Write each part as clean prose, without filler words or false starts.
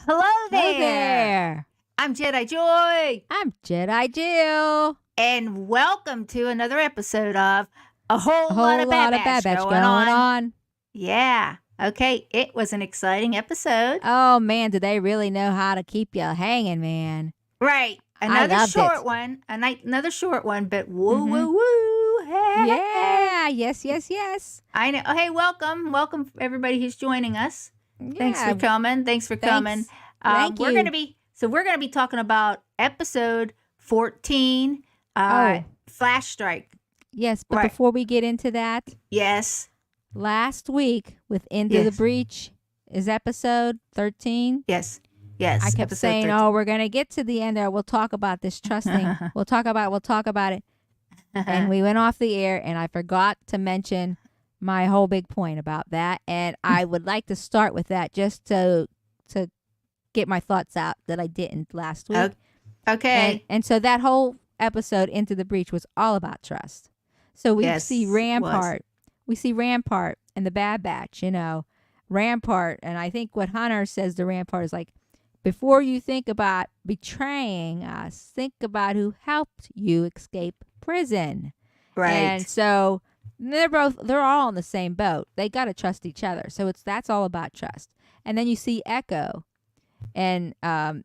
Hello Hello there. there. I'm Jedi Joy, I'm Jedi Jill. and welcome to another episode of A A Whole Lot whole of Bad lot of Bad Batch Batch going going on. on. Yeah. Okay. It was an exciting episode. Oh man, do they really know how to keep you hanging, man? Right. I Another loved short it. one. Another short one, but woo, Mm-hmm. woo, woo. Hey. Yeah. Yes. I know. Oh, hey, welcome. Welcome, everybody who's joining us. Thanks for Yeah. coming. Thanks for coming. Thanks. Thank We're going to you. be, we're going to be talking about episode 14, Oh, Flash Strike. yes. But Right. before we get into that, Yes. last week with Into the Yes. Breach is episode 13. Yes. I kept Episode saying, 13. "Oh, we're gonna get to the end there. We'll talk about this trust thing. We'll talk about it." And we went off the air, and I forgot to mention my whole big point about that. And I would like to start with that just to get my thoughts out that I didn't last week. Okay. And so that whole episode, Into the Breach, was all about trust. So we Yes, see it was. Rampart. We see Rampart and the Bad Batch, Rampart. And I think what Hunter says to Rampart is like, before you think about betraying us, think about who helped you escape prison. Right. And so they're all in the same boat. They got to trust each other. So that's all about trust. And then you see Echo. And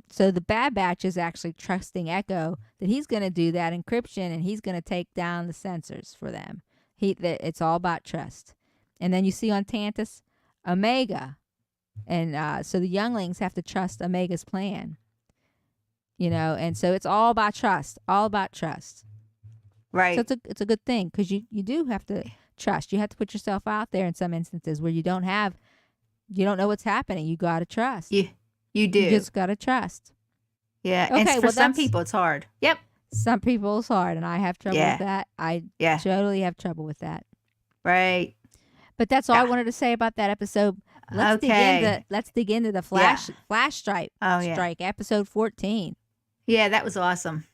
so the Bad Batch is actually trusting Echo that he's going to do that encryption and he's going to take down the sensors for them. It's all about trust. And then you see on Tantus, Omega. And so the younglings have to trust Omega's plan. And so it's all about trust. Right. So it's a good thing because you do have to trust. You have to put yourself out there in some instances where you don't know what's happening. You got to trust. You do. You just got to trust. Yeah. Okay, And for some people, it's hard. Yep. Some people it's hard, and I have trouble with that. I totally have trouble with that. Right. But that's all I wanted to say about that episode. Let's dig into the flash strike. Oh, yeah. Strike episode 14. Yeah, that was awesome.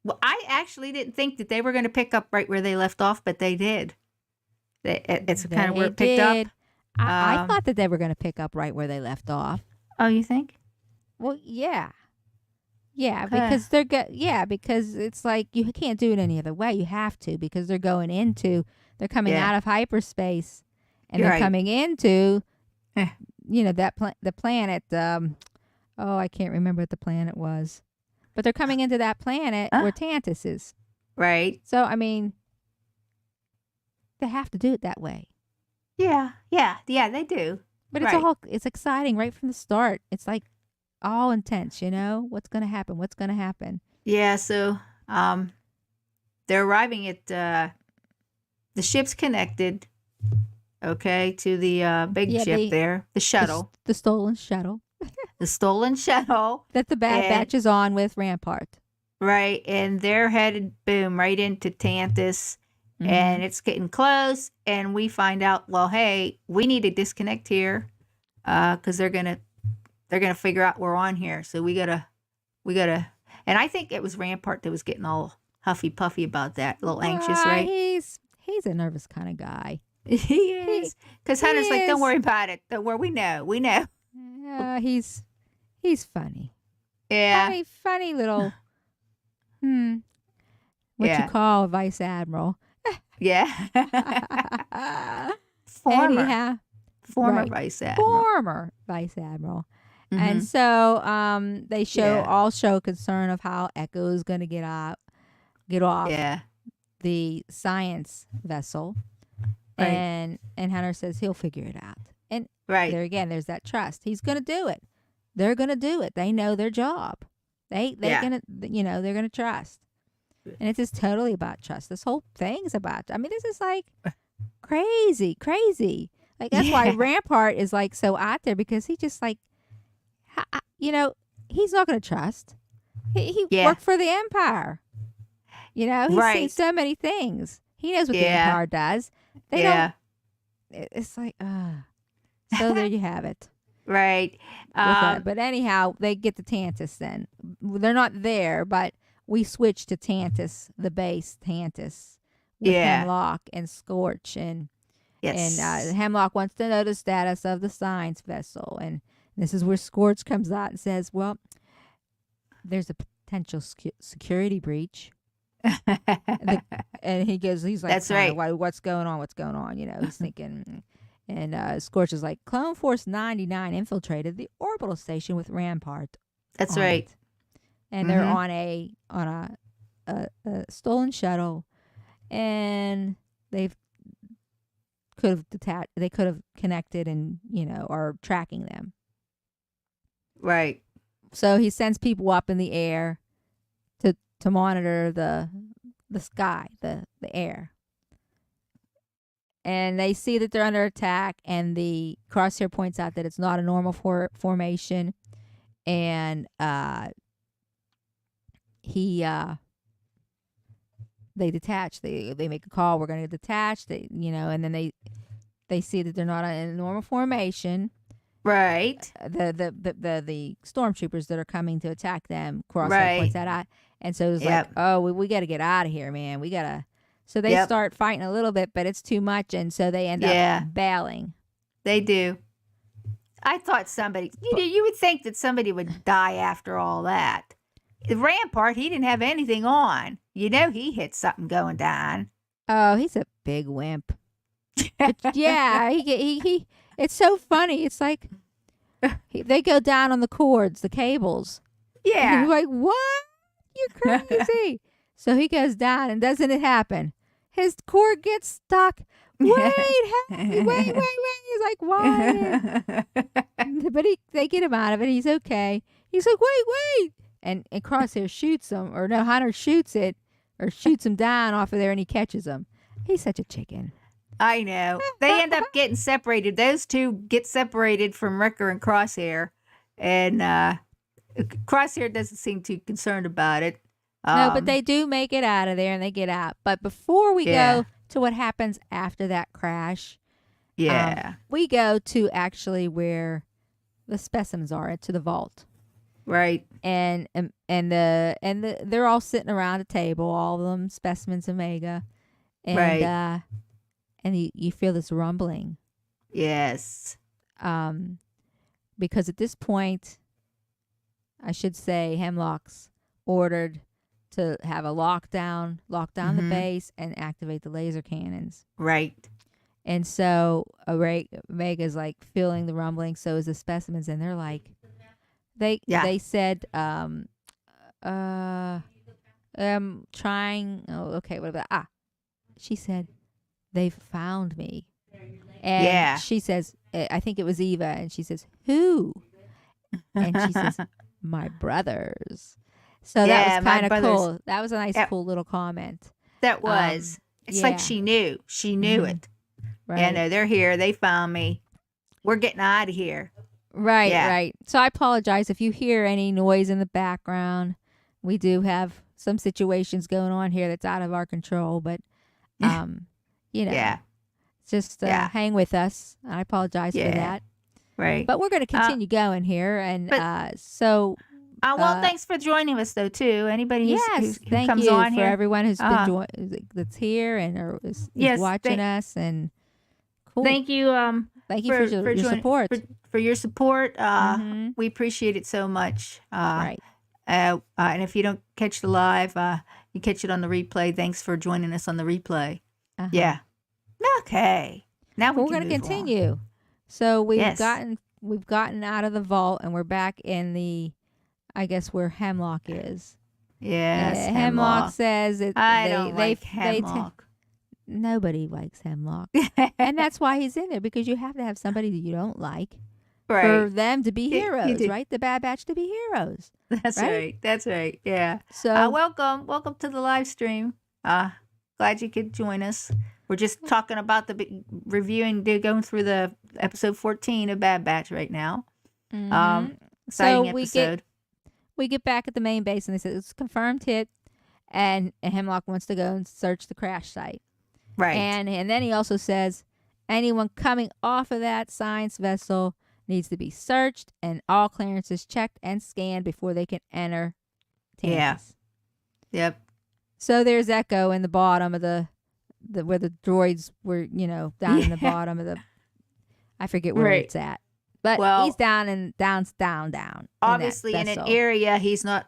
Well, I actually didn't think that they were going to pick up right where they left off, but they did. It's kind of where it picked up. I thought that they were going to pick up right where they left off. Oh, you think? Well, yeah. Yeah, because because it's like you can't do it any other way. You have to because they're coming out of hyperspace and they're coming into the planet I can't remember what the planet was. But they're coming into that planet where Tantus is. Right. So, I mean, they have to do it that way. Yeah, they do. But it's exciting right from the start. It's like all intense, what's going to happen. Yeah, so they're arriving at the ship's connected, to the big ship there, the shuttle. The stolen shuttle. The stolen shuttle. That the Bad Batch is on with Rampart. Right, and they're headed, right into Tantus. Mm-hmm. And it's getting close, and we find out, well, hey, we need to disconnect here, because they're gonna figure out we're on here. So we gotta, and I think it was Rampart that was getting all huffy puffy about that, a little anxious, right? He's a nervous kind of guy. He is, because Hunter's like, don't worry about it. Don't worry, we know. He's funny. Yeah, funny little. What you call a vice admiral? Yeah. Former right. vice admiral. Former vice admiral. Mm-hmm. And so they show concern of how Echo is going to get off the science vessel. Right. And Hunter says he'll figure it out. And there again, there's that trust. He's going to do it. They're going to do it. They know their job. They're going to, they're going to trust. And it's just totally about trust. This whole thing's about, this is like crazy. Like, that's why Rampart is like so out there, because he just like, he's not going to trust. He worked for the Empire. He's seen so many things. He knows what the Empire does. They don't. It's like, so there you have it. Right. But anyhow, they get to Tantus then. They're not there, but we switch to Tantus, the base Tantus, with Hemlock and Scorch. And Hemlock wants to know the status of the science vessel. And This is where Scorch comes out and says, well, there's a potential security breach. And he's like, That's right. What's going on? What's going on? He's thinking. And Scorch is like, Clone Force 99 infiltrated the orbital station with Rampart. That's right. It. And they're on a stolen shuttle, and they could have connected and are tracking them. Right. So he sends people up in the air to monitor the sky, the air. And they see that they're under attack, and the Crosshair points out that it's not a normal formation, and they detach. They make a call. We're going to detach. And then they see that they're not in a normal formation. Right. The stormtroopers that are coming to attack them, Crosshair points that out, and so it's like, oh, we got to get out of here, man. We gotta. So they start fighting a little bit, but it's too much, and so they end up bailing. They do. I thought somebody, you would think that somebody would die after all that. The Rampart, he didn't have anything on. He hit something going down. Oh, he's a big wimp. But yeah, he. It's so funny. It's like they go down on the cords, the cables. Yeah. And you're like, what? You're crazy. So he goes down, and doesn't it happen? His cord gets stuck. Wait. He's like, why? But they get him out of it. He's okay. He's like, wait. And Crosshair shoots him, or no, Hunter shoots it, or shoots him down off of there, and he catches him. He's such a chicken. I know. They end up getting separated. Those two get separated from Wrecker and Crosshair. And Crosshair doesn't seem too concerned about it. No, but they do make it out of there, and they get out. But before we go to what happens after that crash, we go to actually where the specimens are, to the vault. Right. And they're all sitting around a table, all of them specimens Omega. And and you feel this rumbling. Yes. Because at this point, I should say, Hemlock's ordered to have a lock down the base, and activate the laser cannons. Right. And so Omega's like feeling the rumbling, so is the specimens, and they're like, they said, trying, what about, she said, they've found me. And she says, I think it was Eva, and she says, who? And she says, my brothers. So that was kind of cool. That was a nice, cool little comment. That was. It's like she knew. She knew it. Right. They're here. They found me. We're getting out of here. Right, right. So I apologize if you hear any noise in the background. We do have some situations going on here that's out of our control, but, just hang with us. I apologize for that. Right. But we're going to continue going here. And well, thanks for joining us, though, too. Anybody who comes you on for here. Everyone who's been that's here and is watching us. And cool. Thank you. Thank you for your support. For your support. We appreciate it so much. Right. And if you don't catch the live, you catch it on the replay. Thanks for joining us on the replay. Yeah. Okay. Now we're going to continue. On. So we've gotten out of the vault, and we're back in the, I guess, where Hemlock is. Yes. Hemlock says I don't like Hemlock. Nobody likes Hemlock. And that's why he's in there, because you have to have somebody that you don't like for them to be heroes, right? The Bad Batch to be heroes. That's right. That's right. Yeah. So welcome to the live stream. Glad you could join us. We're just talking about going through the episode 14 of Bad Batch right now. Exciting episode. We get back at the main base, and they say it's a confirmed hit, and Hemlock wants to go and search the crash site. Right. And then he also says anyone coming off of that science vessel needs to be searched, and all clearances checked and scanned before they can enter Tantus. Yeah. Yep. So there's Echo in the bottom of the where the droids were, down in the bottom of the, I forget where it's at. But he's Well, down in that obviously in an vessel. area he's not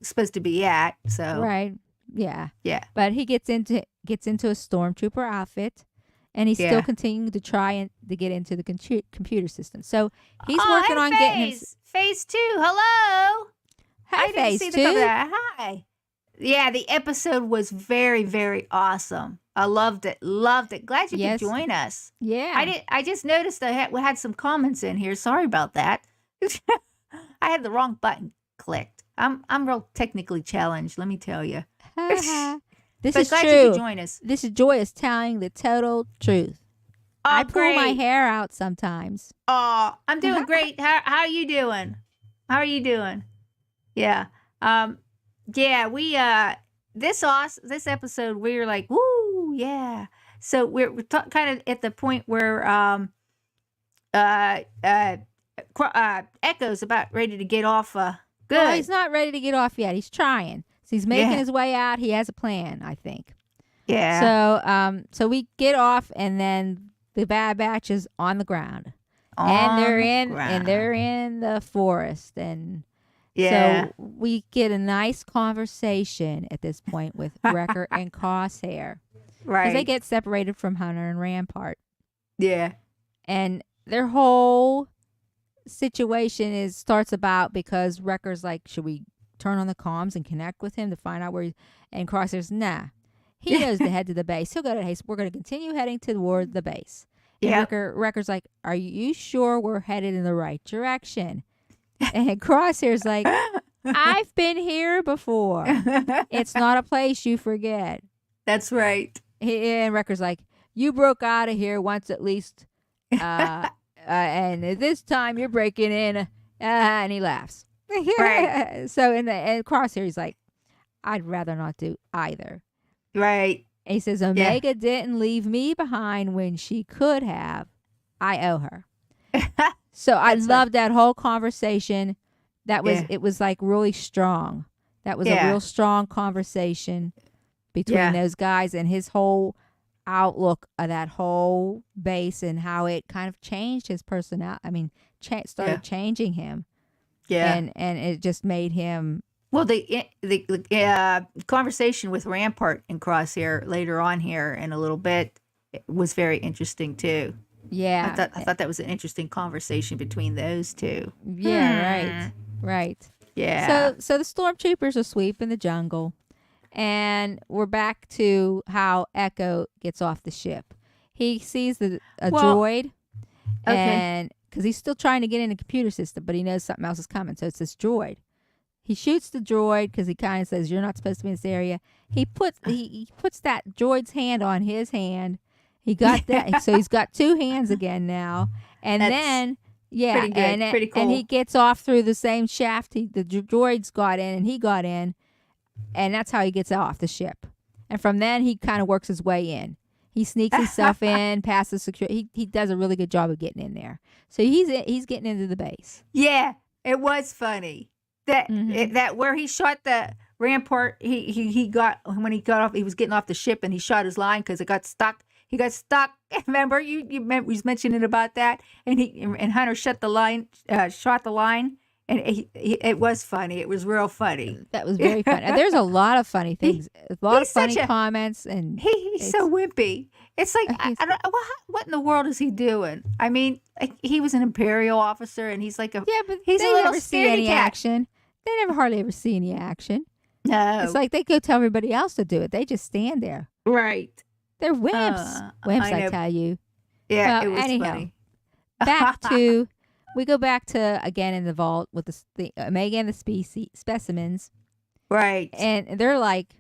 supposed to be at. So Right. Yeah. yeah, But he gets into a stormtrooper outfit, and he's still yeah. continuing to try and to get into the computer system. So he's working Oh, on getting hey, him. Phase 2. Hello. Hey, I didn't phase see the cover of two. that. Hi. Yeah, the episode was very, very awesome. I loved it. Loved it. Glad you could Yes. join us. Yeah. I just noticed we had some comments in here. Sorry about that. I had the wrong button clicked. I'm real technically challenged, let me tell you. This But is glad you could true. join us. This is Joy is telling the total truth. I Oh, pull my great. hair out sometimes. Oh, I'm doing great. How are you doing? How are you doing? Yeah. Um yeah, we this episode we were like, "Woo, yeah." So we're kind of at the point where uh uh Echo's about ready to get off Well, good. he's not ready to get off yet. He's trying. So he's making Yeah. his way out. He has a plan, I think. Yeah. So we get off, and then the Bad Batch is on the ground, and On the they're ground. in the forest, and Yeah. so we get a nice conversation at this point with Wrecker and Crosshair, because they Right. get separated from Hunter and Rampart, Yeah. and their whole situation starts about because Wrecker's like, should we turn on the comms and connect with him to find out where he's, and Crosshair's nah. He knows to head to the base. He'll go to We're going to continue heading toward the base. And Yep. Wrecker's like, are you sure we're headed in the right direction? And Crosshair's like, I've been here before. It's not a place you forget. That's right. And Wrecker's like, you broke out of here once at least. And this time you're breaking in. And he laughs. Right. So and Crosshair, he's like, I'd rather not do either. Right. And he says, Omega didn't leave me behind when she could have. I owe her. So I loved that whole conversation. It was like really strong. That was a real strong conversation between those guys, and his whole outlook of that whole base and how it kind of changed his personality. I mean, started changing him. Yeah. And it just made him. Well, the conversation with Rampart and Crosshair later on here in a little bit was very interesting too. Yeah. I thought that was an interesting conversation between those two. Yeah, right. Yeah. So the stormtroopers are sweeping the jungle, and we're back to how Echo gets off the ship. He sees a droid, and because he's still trying to get in the computer system, but he knows something else is coming, so it's this droid. He shoots the droid because he kind of says, "You're not supposed to be in this area." He puts that droid's hand on his hand. He got that, so he's got two hands again now. And then, pretty good. Pretty cool. And he gets off through the same shaft the droids got in, and he got in, and that's how he gets off the ship. And from then, he kind of works his way in. He sneaks himself in, past the security. He does a really good job of getting in there. So he's getting into the base. Yeah, it was funny. That where he shot the Rampart, he got when he got off, he was getting off the ship and he shot his line because it got stuck. He got stuck. Remember you was mentioning about that, and Hunter shot the line, and it was funny. It was real funny. That was very funny. There's a lot of funny things, a lot of funny comments, and he's so wimpy. It's like I don't what in the world is he doing? I mean, he was an Imperial officer, and he's like but he's they a little never see any action. They never hardly ever see any action. No, it's like they go tell everybody else to do it. They just stand there. Right. They're wimps. Wimps, I tell you. Yeah, well, it was anyhow, funny. We go back to again in the vault with the Omega and the specimens. Right. And they're like,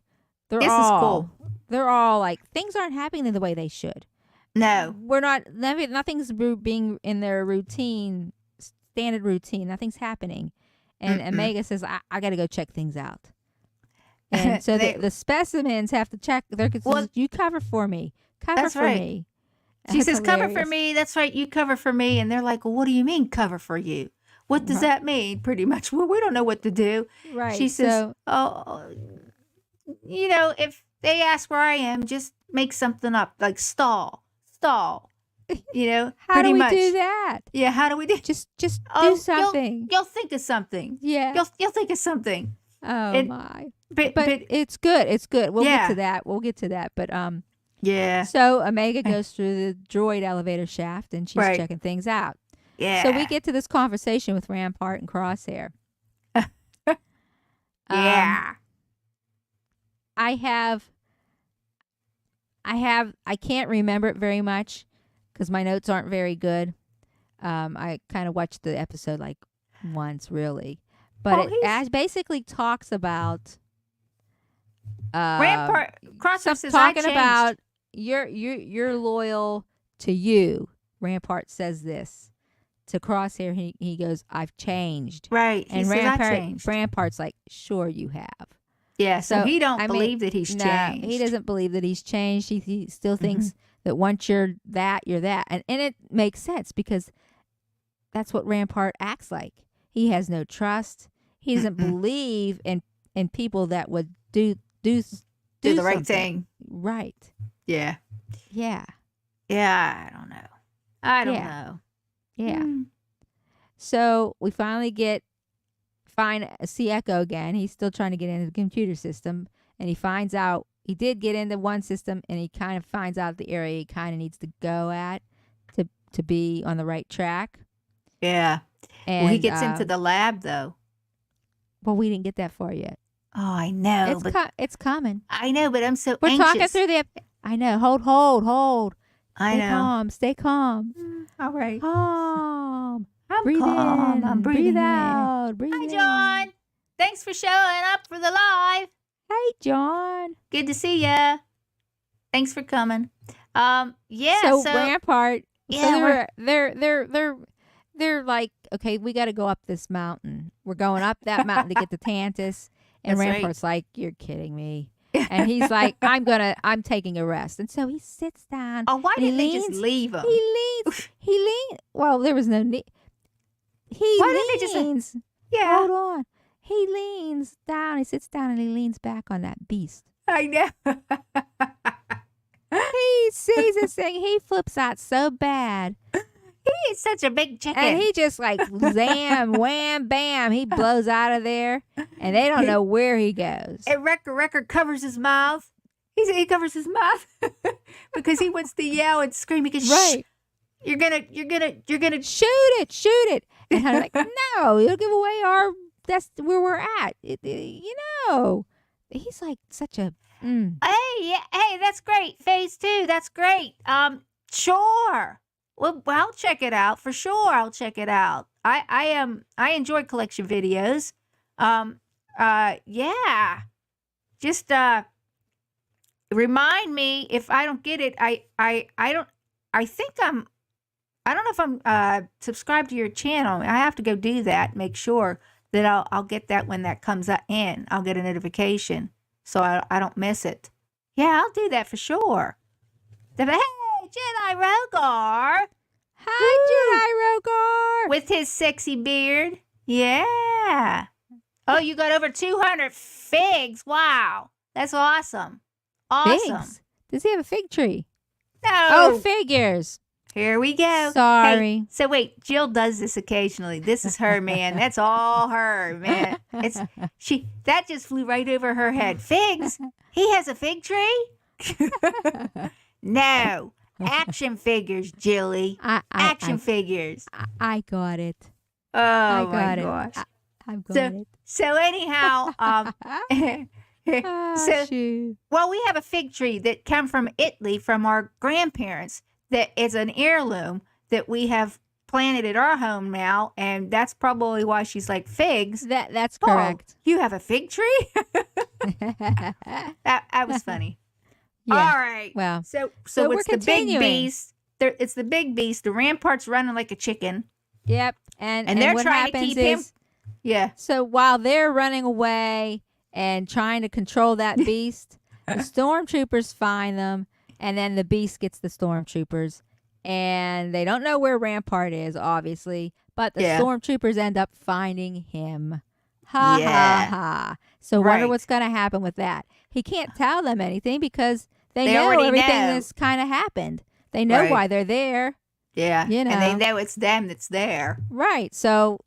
this is cool. They're all like, things aren't happening the way they should. No. Nothing's being in their standard routine. Nothing's happening. And Omega says, I got to go check things out. And so the specimens have to check. You cover for me. Cover for me. She says, cover for me. That's right. You cover for me. And they're like, well, what do you mean cover for you? What does that mean? Pretty much. Well, we don't know what to do. Right. She says, if they ask where I am, just make something up. Like stall. How pretty do we much. do that? Yeah, how do we do? Just Oh, do something. You'll think of something. Yeah. You'll think of something. Oh my. But it's good. It's good. We'll get Yeah. to that. But yeah, so Omega goes through the droid elevator shaft and she's Right. checking things out. yeah. So we get to this conversation with Rampart and Crosshair. yeah. I can't remember it very much because my notes aren't very good. I kind of watched the episode like once, really, but it basically talks about Rampart Crosshair says talking I changed. about you're loyal to you. Rampart says this to Crosshair. He goes, "I've changed." Right. He And says I changed. Rampart's like, "Sure you have." Yeah. So he don't I mean, believe that he's no, changed. he doesn't believe that he's changed. He still thinks that once you're that, you're that. And it makes sense because that's what Rampart acts like. He has no trust. He doesn't believe in people that would do the right something. thing. Right. Yeah. Yeah. Yeah. I don't know. I don't know. Yeah. Mm. So we finally see Echo again. He's still trying to get into the computer system, and he finds out he did get into one system, and he kind of finds out the area he kind of needs to go at to be on the right track. Yeah. And Well, he gets into the lab though. Well, we didn't get that far yet. Oh, I know. It's coming. I know, but I'm so We're anxious. talking through the. I know. Hold. I Stay know. calm. Stay calm. All right. Calm. I'm Breathe calm. in. I'm breathing breathe in. out. Breathe Hi, in. John. Thanks for showing up for the live. Hey, John. Good to see ya. Thanks for coming. Yeah. So So Rampart. Yeah, So they're like, okay, we got to go up this mountain. We're going up that mountain to get to Tantus. And That's right. Rampart's like, you're kidding me. And he's like, I'm taking a rest. And so he sits down. oh, why and he didn't they just leans- leave him? He leans. Well, there was no need. Why didn't they just say- leans. Yeah, Hold on. He leans down. He sits down and he leans back on that beast. I know. He sees this thing. He flips out so bad. He's such a big chicken. And he just like zam, wham, bam. He blows out of there. And they don't know where he goes. And Wrecker covers his mouth. He covers his mouth because he wants to yell and scream. Because Right. You're gonna. Shoot it. And I'm like, no, you'll give away that's where we're at. He's like such a, Hey, that's great. Phase 2, that's great. Sure. Well, I'll check it out for sure. I'll check it out. I enjoy collection videos. Yeah. Just remind me if I don't get it. I don't know if I'm subscribed to your channel. I have to go do that. Make sure that I'll get that when that comes in. I'll get a notification so I don't miss it. Yeah, I'll do that for sure. Hey, Jedi Rogar hi, Jedi Rogar. with his sexy beard. Yeah. Oh, you got over 200 figs. Wow. That's awesome. Awesome. Figs. Does he have a fig tree? No. Oh, figures. Here we go. Sorry. Hey, so wait, Jill does this occasionally. This is her, man. That's all her, man. That just flew right over her head. Figs? He has a fig tree? No. Action figures, Jilly. Action figures. I got it. Oh I my got it. gosh. I've got it. So anyhow, so Shoot. well, we have a fig tree that came from Italy from our grandparents. That is an heirloom that we have planted at our home now, and that's probably why she's like figs. That's Oh, correct. you have a fig tree? That was funny. Yeah. All right. Well, So we're it's the big continuing. beast. It's the big beast. The rampart's running like a chicken. yep. And they're what trying to happens keep him- is, Yeah. so while they're running away and trying to control that beast, the stormtroopers find them, and then the beast gets the stormtroopers, and they don't know where Rampart is, obviously, but the Yeah. stormtroopers end up finding him. Ha Yeah. ha ha. So wonder Right. what's going to happen with that. He can't tell them anything because they They know already everything know. that's kind of happened. They know Right. why they're there. Yeah. You And they know. know it's them that's there. Right. So,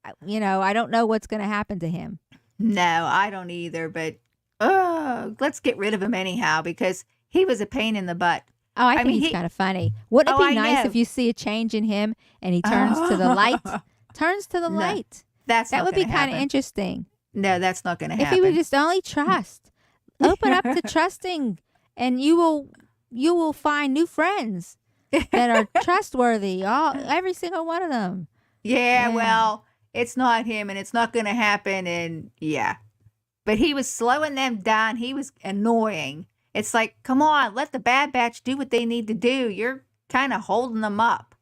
I don't know what's going to happen to him. No, I don't either, but let's get rid of him anyhow because he was a pain in the butt. Oh, I I think mean, he's kind of funny. Wouldn't it be I nice if know. you see a change in him and he turns to the light? Oh, Turns to the no, light. that's That not would going be to kind of happen. interesting. No, that's not going to If he would happen. just only trust. Open up to trusting, and you will find new friends that are trustworthy. Every single one of them. Yeah, Yeah. well, it's not him and it's not going to happen. And yeah, but he was slowing them down. He was annoying. It's like, come on, let the Bad Batch do what they need to do. You're kind of holding them up.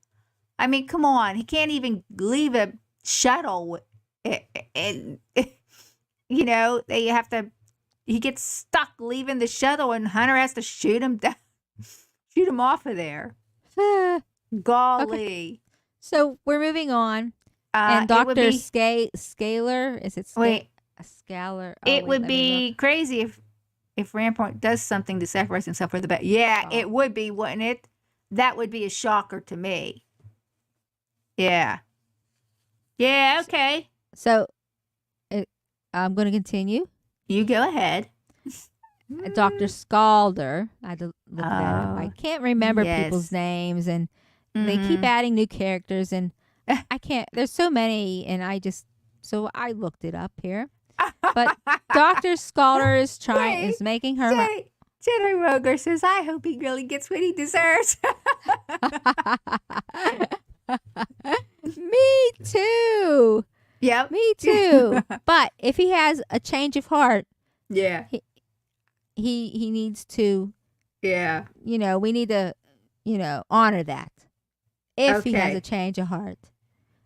I mean, come on. He can't even leave a shuttle. And, they have to, he gets stuck leaving the shuttle and Hunter has to shoot him down, shoot him off of there. Okay. Golly. So we're moving on. It And would Dr. be, Scalar, is it wait, Scalar? Oh, it wait, would let me look. be crazy if Rampart does something to sacrifice himself for the best. Yeah, Oh. it would be, wouldn't it? That would be a shocker to me. Yeah. Yeah, okay. So I'm going to continue. You go ahead. Dr. Scalder. I had to look that up. I Oh, can't remember people's yes. names, and they keep Mhm. adding new characters, and I can't. There's so many, and so I looked it up here. But Dr. Scalder is Wait, making her. Jedi Roger says, I hope he really gets what he deserves. Me too. Yep. Me too. But if he has a change of heart, Yeah. he needs to, Yeah. we need to, honor that. If he has Okay. a change of heart.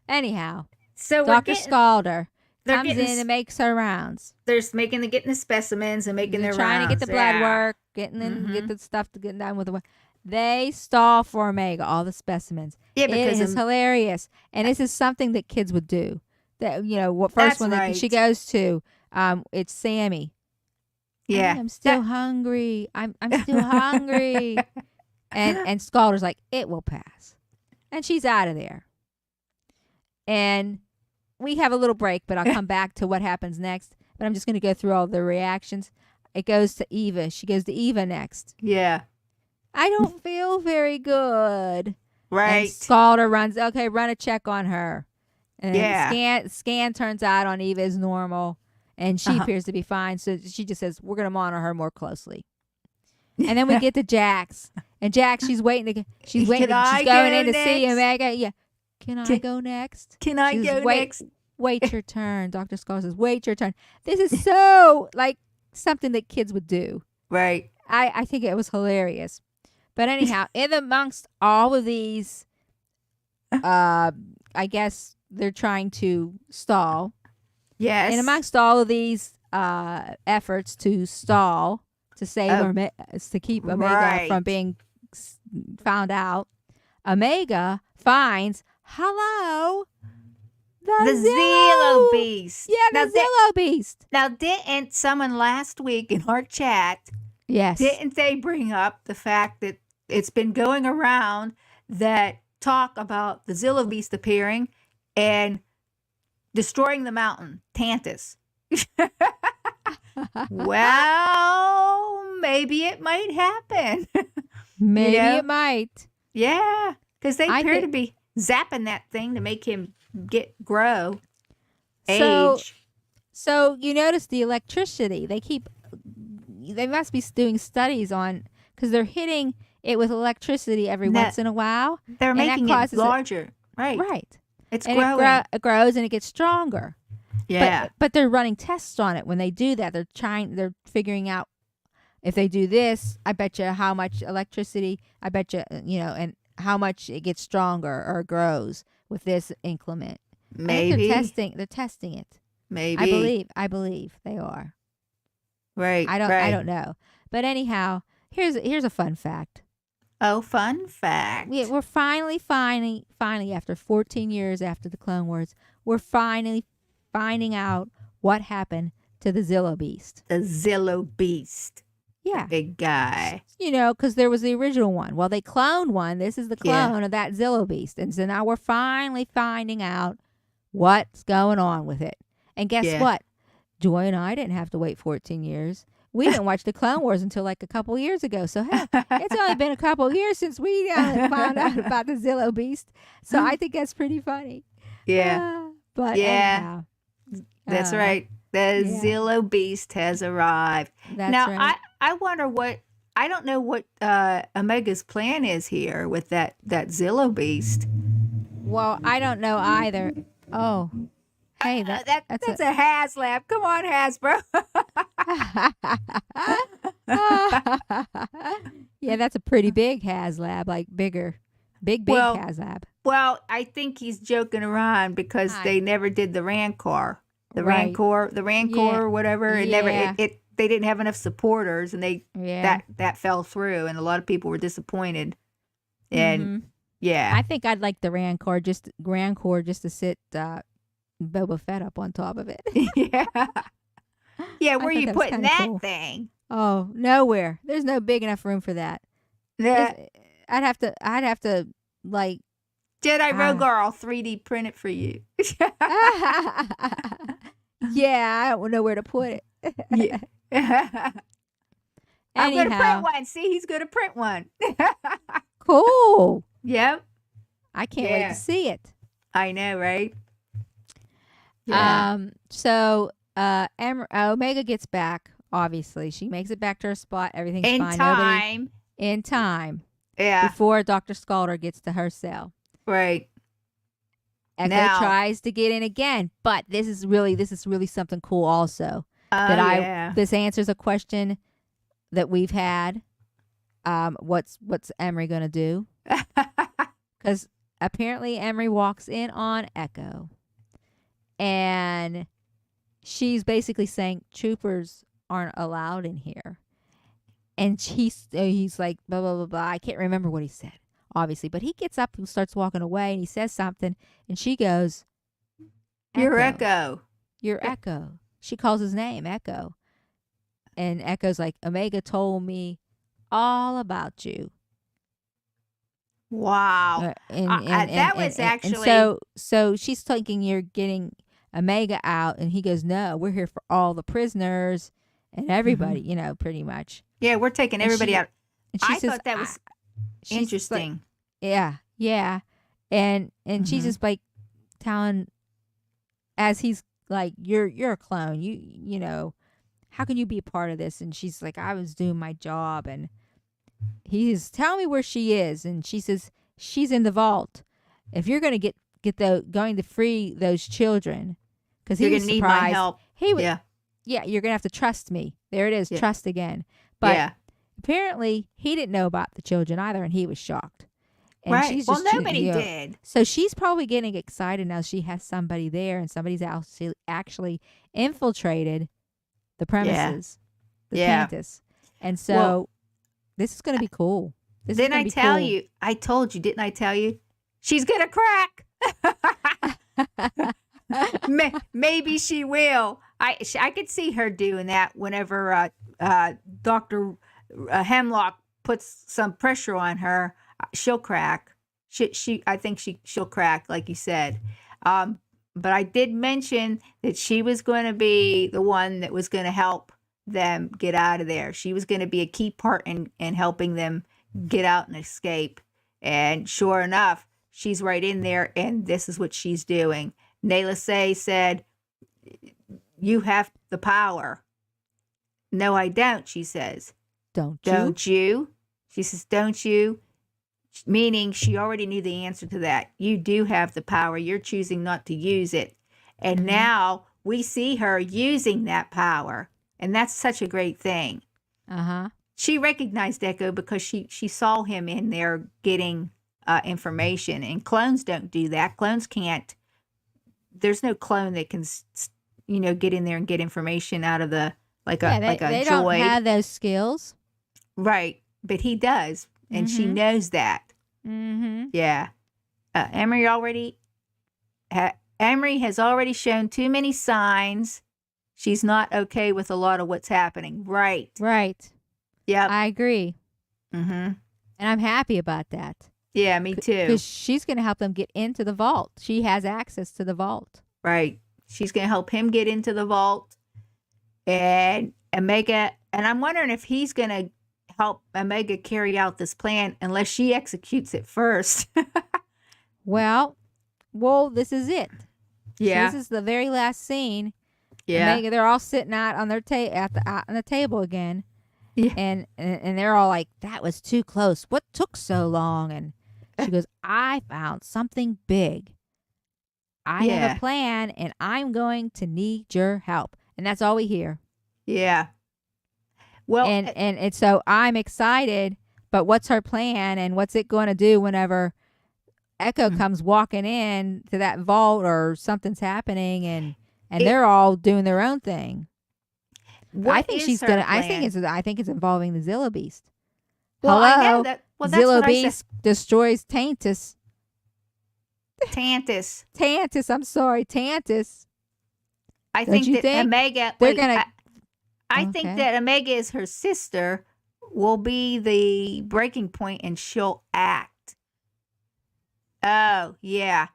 Anyhow, So Dr. Scalder they're comes getting, in and makes her rounds. they're getting the specimens and making They're their trying to get rounds. the blood Yeah. work, get Mhm. the stuff to get done with the work. They stall for Omega, all the specimens. Yeah, It because is hilarious. And this is something that kids would do. That what first that's one that she right. goes to, it's Sammy. Yeah. I'm still hungry. I'm still hungry. And Scalder's like, it will pass. And she's out of there. And we have a little break, but I'll come back to what happens next. But I'm just going to go through all the reactions. It goes to Eva. She goes to Eva next. Yeah. I don't feel very good. Right. And Scalder run a check on her. And Yeah. scan turns out on Eva is normal. And she Uh-huh. appears to be fine. So she just says, we're going to monitor her more closely. And then we get to Jax. And Jax, she's waiting. She's going in to see next? Omega. Yeah. Can I Can- go next? Can I She says, go next? Wait your turn. Dr. Scar says, wait your turn. This is so like something that kids would do. Right. I think it was hilarious. But anyhow, in amongst all of these, I guess they're trying to stall. Yes. And amongst all of these efforts to stall, to save to keep Omega right. from being found out, Omega finds, hello, the Zillo Beast. Yeah, the Zillo Beast. Now, didn't someone last week in our chat, Yes. didn't they bring up the fact that it's been going around that talk about the Zillo Beast appearing and destroying the mountain, Tantus? Well, maybe it might happen. Maybe know? it might. Yeah, because they I appear to think- be zapping that thing to make him grow, So- age. So you notice the electricity. They must be doing studies on, because they're hitting it with electricity every No. once in a while. They're and that making it causes it- larger. Right. Right. It's And growing. it grows and it gets stronger. Yeah. But they're running tests on it when they do that. They're figuring out if they do this, I bet you how much electricity, I bet you, and how much it gets stronger or grows with this increment. I Maybe. think they're testing it. Maybe. I believe they are. Right. I Right. don't know. But anyhow, here's a fun fact. Oh, fun fact. We're finally after 14 years after the Clone Wars, we're finally finding out what happened to the Zillo Beast. The Zillo Beast. Yeah. big guy. You know, because there was the original one. Well, they cloned one. This is the Yeah. clone of that Zillow beast. And so now we're finally finding out what's going on with it. And guess Yeah. what? Joy and I didn't have to wait 14 years. We didn't watch the Clone Wars until like a couple years ago. So, hey, it's only been a couple years since we found out about the Zillow beast. So I think that's pretty funny. Yeah. But Yeah. anyhow. That's right. The yeah. Zillow beast has arrived. That's Now, right. I wonder what, I don't know what Omega's plan is here with that Zillow beast. Well, I don't know either. Oh, hey, that's a HasLab. Come on, Hasbro. Yeah, that's a pretty big HasLab, like big Well, HasLab. Well, I think he's joking around because they never did the Rancor. The Right. Rancor Yeah. or whatever. It Yeah. never they didn't have enough supporters and Yeah. that fell through and a lot of people were disappointed. And Mhm. yeah. I think I'd like the Rancor just to sit Boba Fett up on top of it. Yeah. Yeah, where thought you that was putting kinda that cool. thing? Oh, nowhere. There's no big enough room for that. The I'd have to like Jedi Ah. Rogar, I'll 3D print it for you. Yeah, I don't know where to put it. Yeah. I'm going to print Anyhow, one. See, he's going to print one. cool. Yep. I can't wait Yeah. to see it. I know, right? So Omega gets back. Obviously, she makes it back to her spot. Everything's In fine. time. In time. Yeah. Before Dr. Scalder gets to her cell. Right. Echo Now- tries to get in again, but this is really something cool also. Yeah. This answers a question that we've had. What's Emery gonna do? Because apparently Emery walks in on Echo, and she's basically saying troopers aren't allowed in here. And he's like blah blah blah blah. I can't remember what he said, obviously, but he gets up and starts walking away, and he says something, and she goes, You're Echo. You're Echo. She calls his name, Echo. And Echo's like, Omega told me all about you. Wow. That was actually. So she's thinking you're getting Omega out, and he goes, no, we're here for all the prisoners and everybody, pretty much. Yeah, we're taking And everybody out. And she I says, thought that was she's interesting. like, yeah. And she's Mhm. just like telling, as he's like, you're a clone. You know, how can you be a part of this? And she's like, I was doing my job. And he's telling me where she is. And she says, she's in the vault. If you're going to going to free those children, because You're he going was to need surprised. my help. He was, Yeah. yeah, you're going to have to trust me. There it is. Yeah. Trust again. But Yeah. apparently he didn't know about the children either. And he was shocked. And Right. she's Well, just, nobody did. So she's probably getting excited now she has somebody there, and somebody's actually infiltrated the premises, the Yeah. Tantus. And so this is going to be cool. Didn't I tell you? I told you, didn't I tell you? She's going to crack. Maybe she will. I could see her doing that whenever Dr. Hemlock puts some pressure on her. She'll crack. I think she'll crack, like you said. But I did mention that she was going to be the one that was going to help them get out of there. She was going to be a key part in helping them get out and escape. And sure enough, she's right in there, and this is what she's doing. Nayla Say said, you have the power. No, I don't, she says. Don't you? Don't you? She says, don't you? Meaning she already knew the answer to that. You do have the power. You're choosing not to use it. And now we see her using that power. And that's such a great thing. Uh-huh. She recognized Echo because she saw him in there getting information. And clones don't do that. Clones can't. There's no clone that can, get in there and get information out of the, like a they droid. don't have those skills. Right. But he does. And she knows that. Mm-hmm. Yeah. Emery has already shown too many signs. She's not okay with a lot of what's happening. Right. Right. Yep. I agree. Mm-hmm. And I'm happy about that. Yeah, me too. Because she's going to help them get into the vault. She has access to the vault. Right. She's going to help him get into the vault. And Omega, and I'm wondering if he's going to help Omega carry out this plan unless she executes it first. Well, this is it. Yeah. So this is the very last scene. Yeah. Omega, they're all sitting out on their on the table again. Yeah. And they're all like, that was too close. What took so long? And she goes, I found something big. I have a plan, and I'm going to need your help. And that's all we hear. Yeah. Well, and so I'm excited, but what's her plan, and what's it going to do whenever Echo comes walking in to that vault or something's happening, and they're all doing their own thing. I think she's gonna. I think it's involving the Zillo Beast. Well, hello, I know that. Well, that's Zillo what Beast destroys Tantus. Tantus. I'm sorry, Tantus. I think that Omega. They're gonna. I think that Omega is her sister. Will be the breaking point, and she'll act. Oh yeah,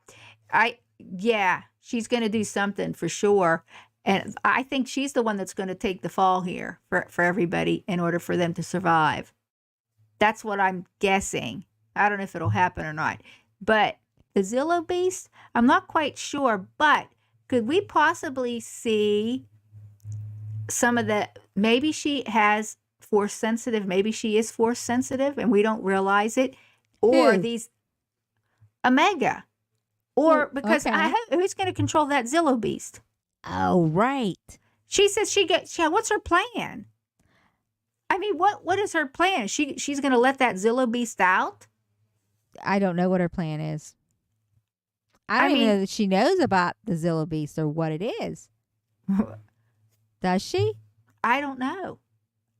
she's gonna do something for sure. And I think she's the one that's going to take the fall here for everybody in order for them to survive. That's what I'm guessing. I don't know if it'll happen or not. But the Zillo Beast, I'm not quite sure. But could we possibly see some of the, maybe she has force sensitive, maybe she is force sensitive and we don't realize it. Or these, Omega. Or because who's going to control that Zillo Beast? Oh, right. She says what's her plan? I mean, what is her plan? She's going to let that Zillo Beast out? I don't know what her plan is. I don't even know that she knows about the Zillo Beast or what it is. Does she? I don't know.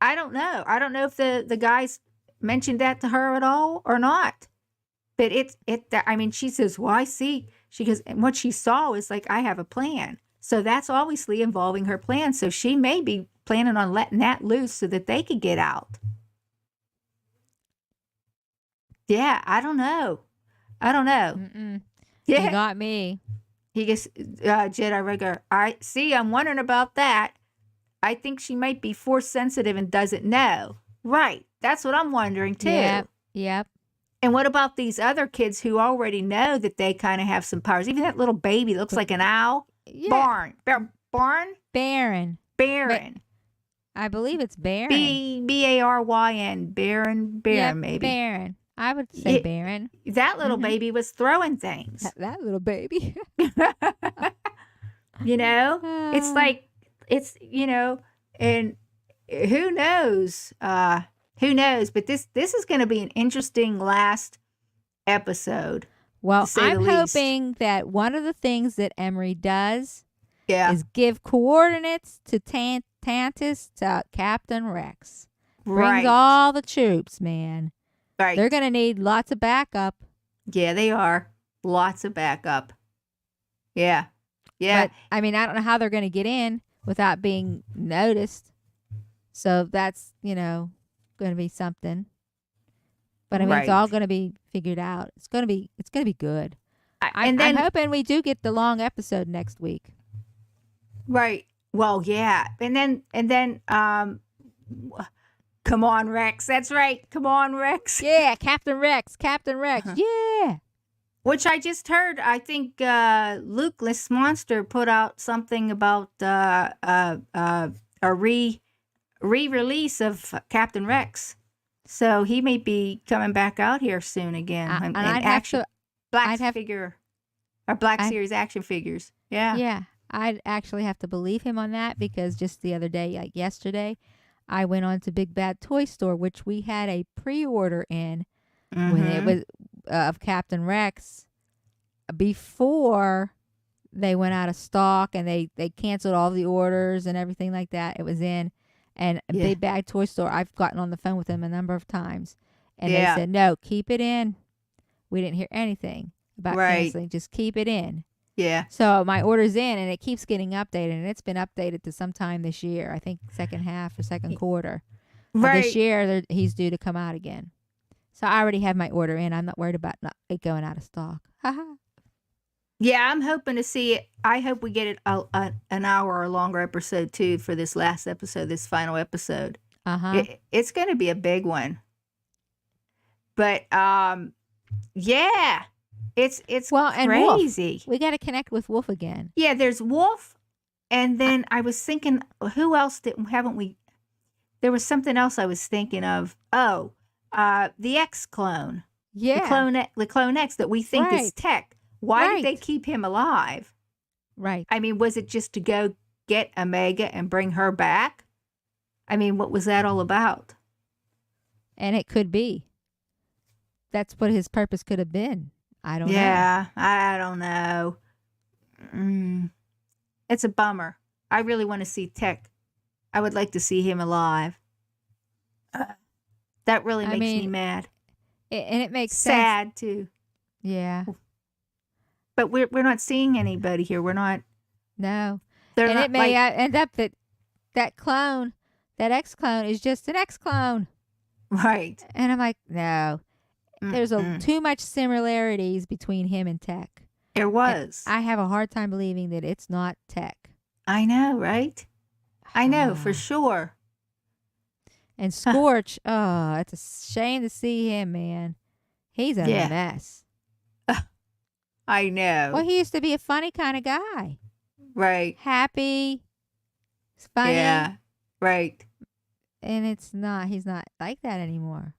I don't know if the guys mentioned that to her at all or not. But she says, well, I see. She goes, and what she saw is like, I have a plan. So that's obviously involving her plan. So she may be planning on letting that loose so that they could get out. Yeah, I don't know. Mm-mm. Yeah. You got me. He gets Jedi regular. I'm wondering about that. I think she might be force sensitive and doesn't know. Right. That's what I'm wondering too. Yep. And what about these other kids who already know that they kind of have some powers? Even that little baby that looks like an owl. Yeah. Baron. I believe it's Baron. Baryn. Baron, maybe. Baron. I would say Baron. That little baby was throwing things. That little baby. It's like, and who knows? But this is going to be an interesting last episode. Well, I'm hoping that one of the things that Emery does is give coordinates to Tantus to Captain Rex. Brings all the troops, man. Right. They're going to need lots of backup. Yeah, they are. Lots of backup. Yeah. But, I don't know how they're going to get in without being noticed. So that's, going to be something. But it's all going to be figured out. It's going to be good. I'm hoping we do get the long episode next week. Right. Well, yeah. And then come on, Rex. That's right. Come on, Rex. Yeah, Captain Rex. Yeah. Which I just heard. I think Lukeless Monster put out something about a re-release of Captain Rex. So he may be coming back out here soon again. Black Series action figures. Yeah. Yeah. I'd actually have to believe him on that because just the other day, like yesterday, I went on to Big Bad Toy Store, which we had a pre-order in when it was of Captain Rex before they went out of stock and they canceled all the orders and everything like that. It was in. And Big Bad Toy Store, I've gotten on the phone with them a number of times. And they said, no, keep it in. We didn't hear anything about canceling. Just keep it in. Yeah. So my order's in, and it keeps getting updated. And it's been updated to sometime this year. I think second half or second quarter. This Right. year, he's due to come out again. So I already have my order in. I'm not worried about it going out of stock. Haha. Yeah, I'm hoping to see it. I hope we get it an hour or longer episode too for this last episode, this final episode. Uh-huh. It's going to be a big one. But yeah, it's Well, and Wolf. crazy. We got to connect with Wolf again. Yeah, there's Wolf, and then I was thinking, who else haven't we? There was something else I was thinking of. Oh, the X clone, Yeah. the clone X that we think is Right. Tech. Why did they Right. keep him alive? Right. I mean, was it just to go get Omega and bring her back? I mean, what was that all about? And it could be. That's what his purpose could have been. I don't know. Yeah, I don't know. It's a bummer. I really want to see Tech. I would like to see him alive. That really makes me mad. And it makes sense. Sad too. Yeah. But we're not seeing anybody here. We're not. No. They're And not it may like, end up that clone, that X clone, is just an X clone. right. And I'm like, no. There's too much similarities between him and Tech. There was. I have a hard time believing that it's not Tech. I know, right? I know for sure. And Scorch, oh, it's a shame to see him, man. He's a mess. I know. Well, he used to be a funny kind of guy. Right. Happy. Funny. Yeah. Right. And he's not like that anymore.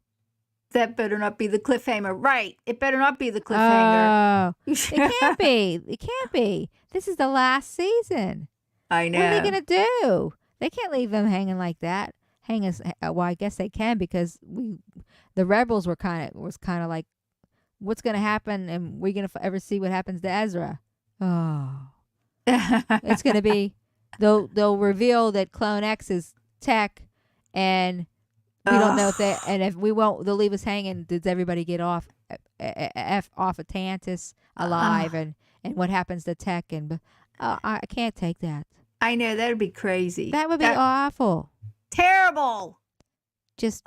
That better not be the cliffhanger. Right. It better not be the cliffhanger. Oh, it can't be. It can't be. This is the last season. I know. What are they going to do? They can't leave them hanging like that. Well, I guess they can, because the rebels was kind of like, what's going to happen, and we're going to ever see what happens to Ezra? Oh, it's going to be, they'll reveal that Clone X is Tech, and we don't know if we won't, they'll leave us hanging. Does everybody get off of Tantus alive, and what happens to Tech? And I can't take that. I know, that would be crazy. That would be awful. Terrible. Just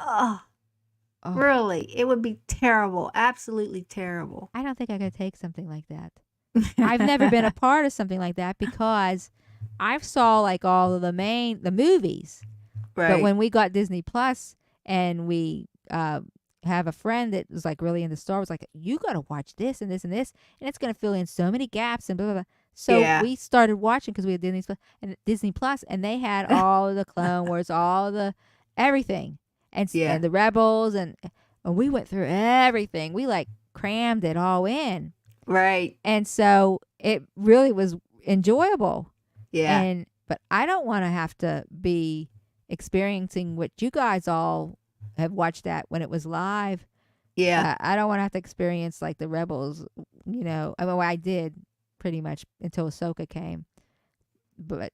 really, it would be terrible. Absolutely terrible. I don't think I could take something like that. I've never been a part of something like that, because I've saw like all of the movies. Right. But when we got Disney Plus, and we have a friend that was like really into Star Wars, like, you got to watch this and this and this, and it's going to fill in so many gaps and blah, blah, blah. So we started watching, because we had Disney Plus, and they had all the Clone Wars, all the everything, and the Rebels, and we went through everything. We like crammed it all in. Right. And so it really was enjoyable. Yeah. But I don't want to have to be experiencing what you guys all have watched that when it was live. Yeah. I don't want to have to experience like the Rebels, you know. I mean, I did pretty much until Ahsoka came. But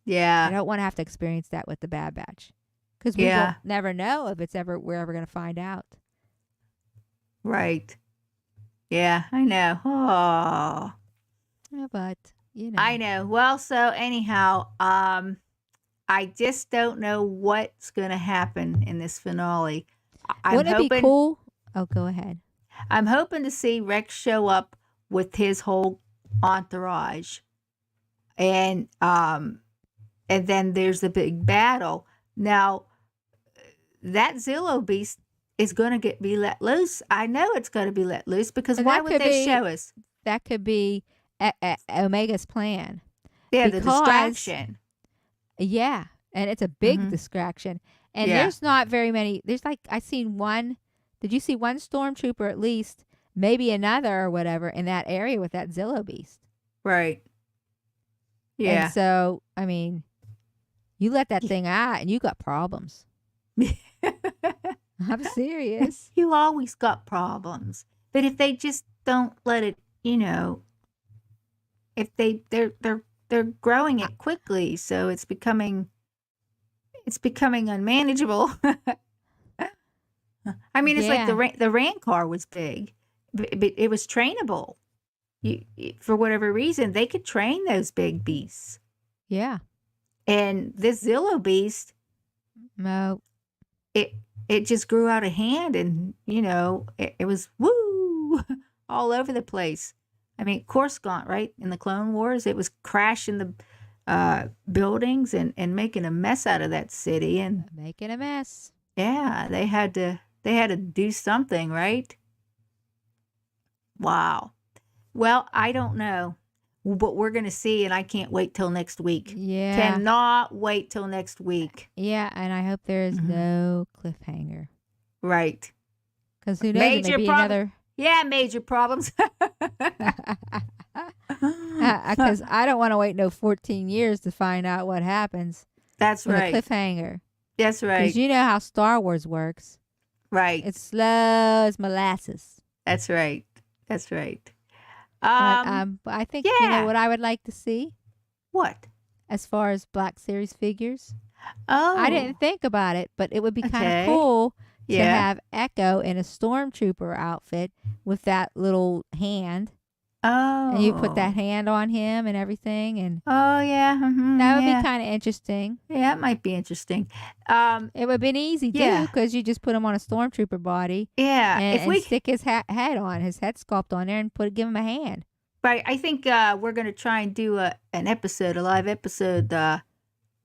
yeah, I don't want to have to experience that with the Bad Batch, because we will never know if we're ever going to find out. Right. Yeah, I know. Oh. Yeah, but, you know. I know. Well, so anyhow, I just don't know what's going to happen in this finale. Wouldn't it be cool? Oh, go ahead. I'm hoping to see Rex show up with his whole entourage, and then there's the big battle. Now, that Zillo beast is going to be let loose. I know it's going to be let loose, because why would they show us? That could be Omega's plan. Yeah, the distraction. Yeah, and it's a big distraction. And there's not very many. There's like, I seen one. Did you see one stormtrooper at least? Maybe another or whatever in that area with that Zillo beast. Right. Yeah. And so, I mean, you let that thing out and you got problems. I'm serious. You always got problems. But if they just don't let it, you know, if they're growing it quickly, so it's becoming unmanageable. I mean, it's like the Rancor was big, but it was trainable. For whatever reason, they could train those big beasts. Yeah. And this Zillo beast, no, it it just grew out of hand, and it was woo all over the place. I mean, Coruscant, right, in the Clone Wars, it was crashing the buildings and making a mess out of that city. And Making a mess. yeah, they had to do something, right? Wow. Well, I don't know, but we're gonna see, and I can't wait till next week. Yeah. Cannot wait till next week. Yeah, and I hope there is Mhm. no cliffhanger. Right. Because who knows, it may Major be problem. another. Yeah, major problems. Because I don't want to wait no 14 years to find out what happens That's with a right. cliffhanger. That's Because right. you know how Star Wars works. Right. It's slow as molasses. That's right. That's right. But I think, Yeah. what I would like to see What? as far as Black Series figures. Oh. I didn't think about it, but it would be kind of Okay. cool to Yeah. have Echo in a stormtrooper outfit with that little hand. Oh. And you put that hand on him and everything, and Oh yeah. that would Yeah. be kind of interesting. Yeah, it might be interesting. It would have been easy Yeah. too, because you just put him on a stormtrooper body Yeah. If and we stick his head on, his head sculpt on there, and give him a hand. Right, I think we're gonna try and do a live episode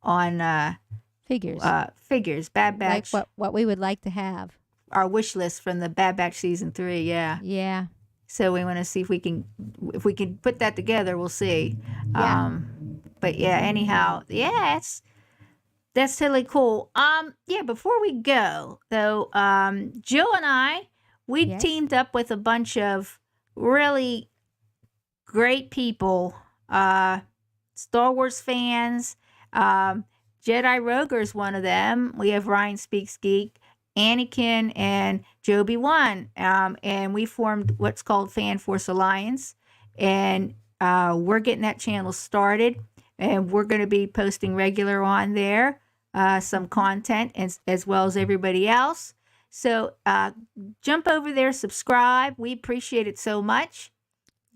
on Figures. figures, Bad Like Batch, what we would like to have. our wish list from the Bad Batch season 3. Yeah. Yeah. So we want to see if we can put that together. We'll see. Yeah. But yeah, anyhow, yeah, that's totally cool. Yeah, before we go though, Jill and I, we Yes. teamed up with a bunch of really great people, Star Wars fans. Jedi Roger's one of them. We have Ryan Speaks Geek, Anakin, and Joby One. And we formed what's called Fan Force Alliance. And we're getting that channel started. And we're going to be posting regular on there, some content, as well as everybody else. So jump over there, subscribe. We appreciate it so much.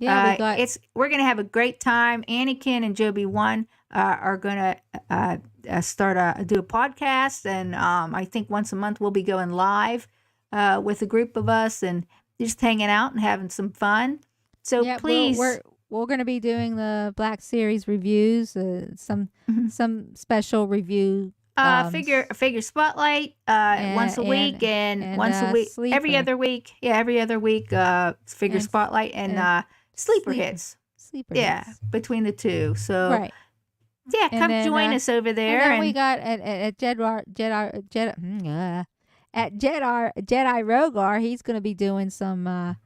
Yeah, we're gonna have a great time. Anakin and Joby One are gonna start do a podcast, and I think once a month we'll be going live with a group of us and just hanging out and having some fun. So yeah, please, we're going to be doing the Black Series reviews, some special review. Figure spotlight once a week and once a week, every other week. Yeah, every other week. Figure spotlight and sleeper hits. Sleeper Yeah, hits. between the two. So Right. yeah, come join us over there. And then we got at Jedi Rogar. He's going to be doing some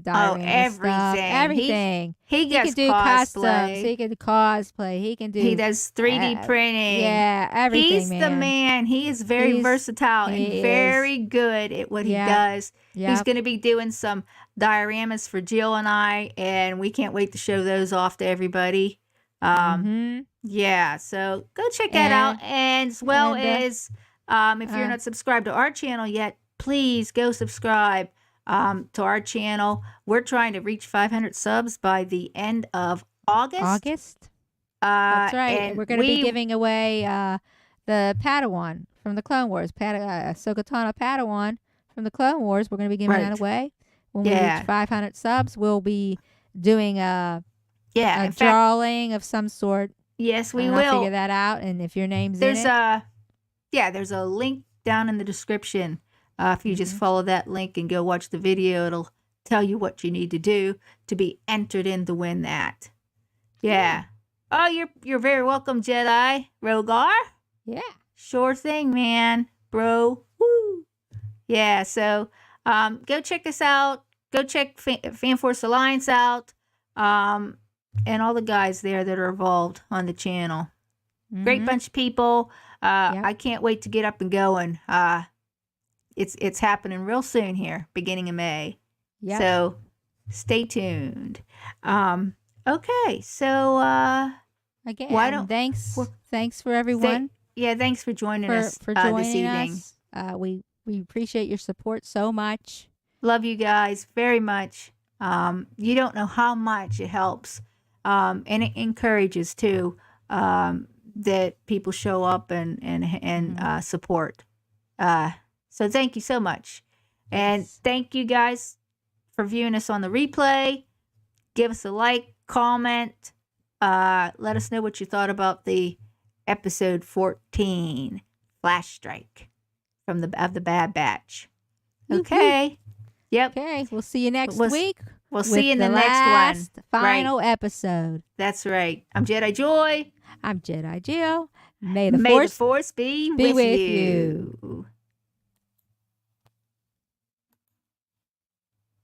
diary everything. stuff. Everything. He can does do cosplay. customs. He can cosplay. He does 3D printing. Yeah, everything. He's the man. He is very versatile and very good at what he does. Yep. He's going to be doing some dioramas for Jill and I, and we can't wait to show those off to everybody. Yeah, so go check that out. And as well as if you're not subscribed to our channel yet, please go subscribe to our channel. We're trying to reach 500 subs by the end of August. That's right. And we're going to be giving away the Padawan from the Clone Wars. Ahsoka Tano Padawan from the Clone Wars. We're going to be giving that away. When we reach 500 subs, we'll be doing a drawing of some sort. Yes, we will. will figure that out. And if your name's there's in it. There's a link down in the description. If you just follow that link and go watch the video, it'll tell you what you need to do to be entered in to win that. Yeah. Oh, you're very welcome, Jedi Rogar. Yeah. Sure thing, man. Bro. Woo. Yeah, so go check us out. Go check Fan Force Alliance out. And all the guys there that are involved on the channel. Great bunch of people. I can't wait to get up and going. It's happening real soon here, beginning of May. Yeah. So stay tuned. Okay, so again, thanks for everyone. Thanks for joining us for joining this evening. Us. We appreciate your support so much. Love you guys very much. You don't know how much it helps, and it encourages too. that people show up and support. So thank you so much. And Yes. thank you guys for viewing us on the replay. Give us a like, comment. Let us know what you thought about the episode 14, Flash Strike of the Bad Batch. Whoop, whoop. Okay. Yep. Okay, we'll see you next We'll- week. We'll with see you in the next last, one. final episode. That's right. I'm Jedi Joy. I'm Jedi Jill. May the May Force the Force be be with you.